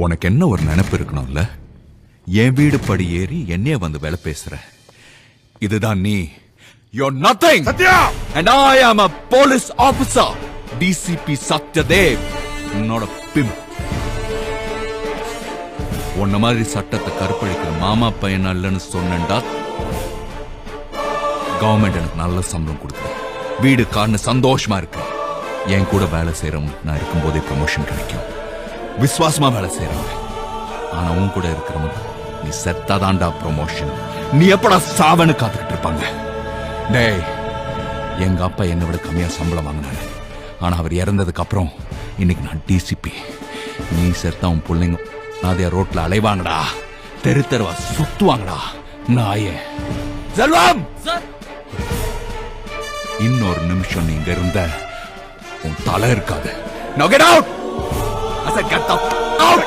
உனக்கு என்ன ஒரு நினைப்பு இருக்கணும்ல? என் வீடு படி ஏறி என்னைய வந்து வேலை பேசுற. இதுதான் நீ. You're nothing. Satya! And I am a police officer. DCP Satyadev. Not a pimp. உன்ன மாதிரி சட்டத்தை கருப்பழிக்கிற மாமா பையன் இல்லைன்னு சொன்னேன்டா, கவர்மெண்ட் எனக்கு நல்ல சம்பளம் கொடுக்குற, வீடு காரண சந்தோஷமா இருக்கு. என் கூட வேலை செய்யறவங்களுக்கு நான் இருக்கும்போதே ப்ரமோஷன் கிடைக்கும். விசுவாசமா வேலை செய்யறவங்க. ஆனா உன் கூட இருக்கிறவங்க நீ செத்தாதான்டா ப்ரமோஷன். நீ எப்படா சாவன்னு காத்துக்கிட்டு இருப்பாங்க. டேய், எங்க அப்பா என்னை விட கம்மியா சம்பளம் வாங்கினாரு. ஆனா அவர் இறந்ததுக்கு அப்புறம் இன்னைக்கு நான் டிசிபி. நீ செத்தா உன் பிள்ளைங்க நாதையா ரோட்ல அலைவாங்கடா, தெரு தெருவா சுத்துவாங்கடா. நாயே செல்வம், இன்னொரு நிமிஷம் நீங்க இருந்த உன் தலை இருக்காது. Now get out! I said get the out!